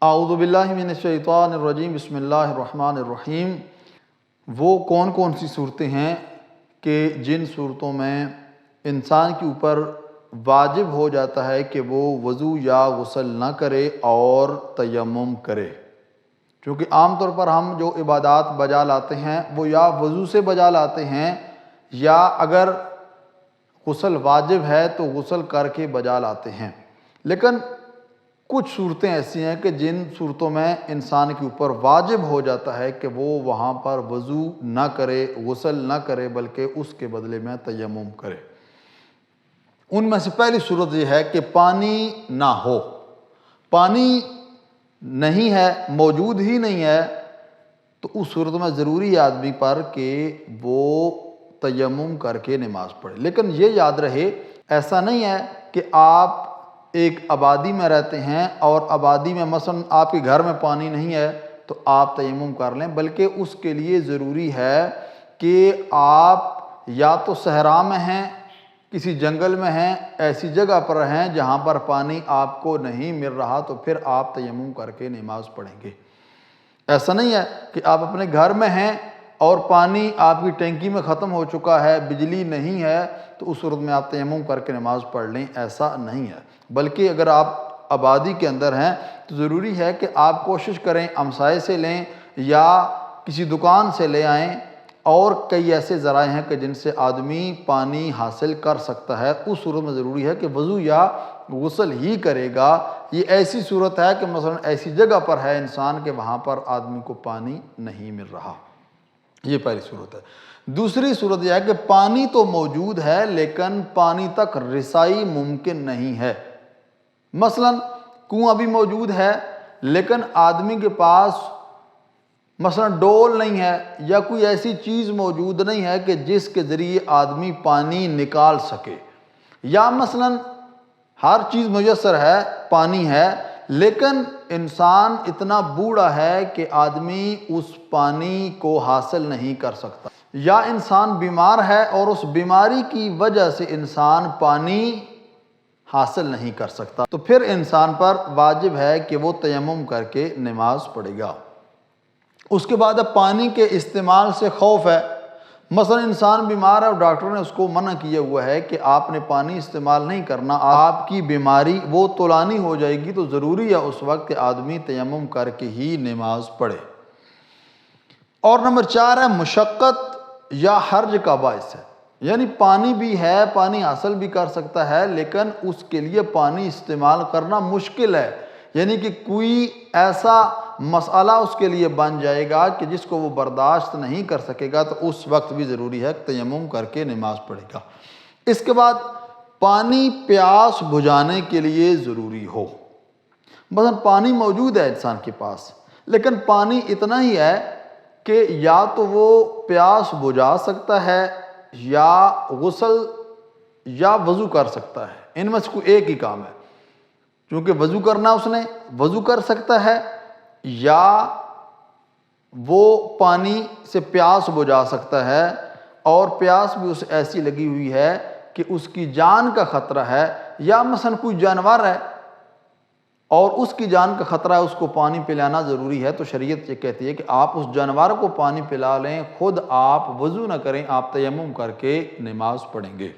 اعوذ باللہ من الشیطان الرجیم، بسم اللہ الرحمن الرحیم۔ وہ کون کون سی صورتیں ہیں کہ جن صورتوں میں انسان کے اوپر واجب ہو جاتا ہے کہ وہ وضو یا غسل نہ کرے اور تیمم کرے؟ کیونکہ عام طور پر ہم جو عبادات بجا لاتے ہیں وہ یا وضو سے بجا لاتے ہیں، یا اگر غسل واجب ہے تو غسل کر کے بجا لاتے ہیں۔ لیکن کچھ صورتیں ایسی ہیں کہ جن صورتوں میں انسان کے اوپر واجب ہو جاتا ہے کہ وہ وہاں پر وضو نہ کرے، غسل نہ کرے، بلکہ اس کے بدلے میں تیمم کرے۔ ان میں سے پہلی صورت یہ ہے کہ پانی نہ ہو، پانی نہیں ہے، موجود ہی نہیں ہے، تو اس صورت میں ضروری ہے آدمی پر کہ وہ تیمم کر کے نماز پڑھے۔ لیکن یہ یاد رہے، ایسا نہیں ہے کہ آپ ایک آبادی میں رہتے ہیں اور آبادی میں مثلا آپ کے گھر میں پانی نہیں ہے تو آپ تیمم کر لیں، بلکہ اس کے لیے ضروری ہے کہ آپ یا تو صحرا میں ہیں، کسی جنگل میں ہیں، ایسی جگہ پر ہیں جہاں پر پانی آپ کو نہیں مل رہا، تو پھر آپ تیمم کر کے نماز پڑھیں گے۔ ایسا نہیں ہے کہ آپ اپنے گھر میں ہیں اور پانی آپ کی ٹینکی میں ختم ہو چکا ہے، بجلی نہیں ہے، تو اس صورت میں آپ تیمم کر کے نماز پڑھ لیں، ایسا نہیں ہے۔ بلکہ اگر آپ آبادی کے اندر ہیں تو ضروری ہے کہ آپ کوشش کریں ہمسائے سے لیں یا کسی دکان سے لے آئیں، اور کئی ایسے ذرائع ہیں کہ جن سے آدمی پانی حاصل کر سکتا ہے۔ اس صورت میں ضروری ہے کہ وضو یا غسل ہی کرے گا۔ یہ ایسی صورت ہے کہ مثلا ایسی جگہ پر ہے انسان کہ وہاں پر آدمی کو پانی نہیں مل رہا، یہ پہلی صورت ہے۔ دوسری صورت یہ ہے کہ پانی تو موجود ہے لیکن پانی تک رسائی ممکن نہیں ہے۔ مثلا کنواں بھی موجود ہے لیکن آدمی کے پاس مثلا ڈول نہیں ہے، یا کوئی ایسی چیز موجود نہیں ہے کہ جس کے ذریعے آدمی پانی نکال سکے، یا مثلا ہر چیز میسر ہے، پانی ہے، لیکن انسان اتنا بوڑھا ہے کہ آدمی اس پانی کو حاصل نہیں کر سکتا، یا انسان بیمار ہے اور اس بیماری کی وجہ سے انسان پانی حاصل نہیں کر سکتا، تو پھر انسان پر واجب ہے کہ وہ تیمم کر کے نماز پڑھے گا۔ اس کے بعد اب پانی کے استعمال سے خوف ہے۔ مثلا انسان بیمار ہے اور ڈاکٹر نے اس کو منع کیا ہوا ہے کہ آپ نے پانی استعمال نہیں کرنا، آپ کی بیماری وہ طولانی ہو جائے گی، تو ضروری ہے اس وقت کہ آدمی تیمم کر کے ہی نماز پڑھے۔ اور نمبر 4 ہے مشقت یا حرج کا باعث ہے، یعنی پانی بھی ہے، پانی حاصل بھی کر سکتا ہے، لیکن اس کے لیے پانی استعمال کرنا مشکل ہے، یعنی کہ کوئی ایسا مسئلہ اس کے لیے بن جائے گا کہ جس کو وہ برداشت نہیں کر سکے گا، تو اس وقت بھی ضروری ہے تیمم کر کے نماز پڑھے گا۔ اس کے بعد پانی پیاس بجھانے کے لیے ضروری ہو۔ مثلا پانی موجود ہے انسان کے پاس، لیکن پانی اتنا ہی ہے کہ یا تو وہ پیاس بجھا سکتا ہے، یا غسل یا وضو کر سکتا ہے، ان میں سے کوئی ایک ہی کام ہے۔ چونکہ وضو کرنا اس نے وضو کر سکتا ہے، یا وہ پانی سے پیاس بجھا سکتا ہے، اور پیاس بھی اسے ایسی لگی ہوئی ہے کہ اس کی جان کا خطرہ ہے، یا مثلا کوئی جانور ہے اور اس کی جان کا خطرہ ہے، اس کو پانی پلانا ضروری ہے، تو شریعت یہ کہتی ہے کہ آپ اس جانور کو پانی پلا لیں، خود آپ وضو نہ کریں، آپ تیمم کر کے نماز پڑھیں گے۔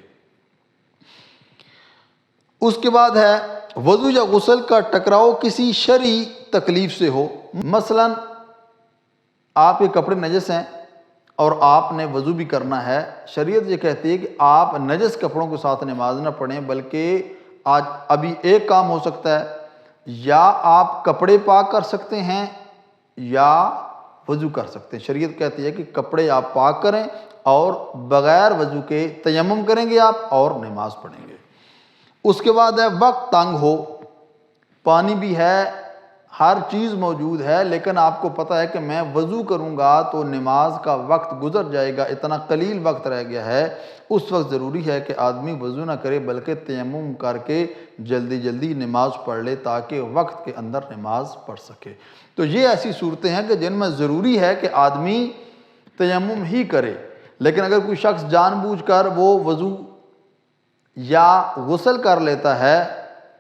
اس کے بعد ہے وضو یا غسل کا ٹکراؤ کسی شرعی تکلیف سے ہو۔ مثلا آپ کے کپڑے نجس ہیں اور آپ نے وضو بھی کرنا ہے، شریعت یہ کہتی ہے کہ آپ نجس کپڑوں کے ساتھ نماز نہ پڑھیں، بلکہ آج ابھی ایک کام ہو سکتا ہے، یا آپ کپڑے پاک کر سکتے ہیں یا وضو کر سکتے ہیں۔ شریعت کہتی ہے کہ کپڑے آپ پاک کریں اور بغیر وضو کے تیمم کریں گے آپ اور نماز پڑھیں گے۔ اس کے بعد ہے وقت تنگ ہو، پانی بھی ہے، ہر چیز موجود ہے، لیکن آپ کو پتہ ہے کہ میں وضو کروں گا تو نماز کا وقت گزر جائے گا، اتنا قلیل وقت رہ گیا ہے، اس وقت ضروری ہے کہ آدمی وضو نہ کرے بلکہ تیمم کر کے جلدی جلدی نماز پڑھ لے تاکہ وقت کے اندر نماز پڑھ سکے۔ تو یہ ایسی صورتیں ہیں کہ جن میں ضروری ہے کہ آدمی تیمم ہی کرے، لیکن اگر کوئی شخص جان بوجھ کر وہ وضو یا غسل کر لیتا ہے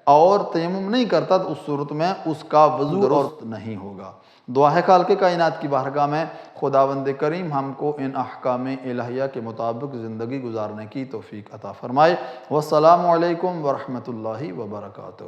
اور تیمم نہیں کرتا تو اس صورت میں اس کا وضو درست نہیں ہوگا۔ دعا ہے خالق کائنات کی بارگاہ میں خداوند کریم ہم کو ان احکام الہیہ کے مطابق زندگی گزارنے کی توفیق عطا فرمائے۔ والسلام علیکم ورحمۃ اللہ وبرکاتہ۔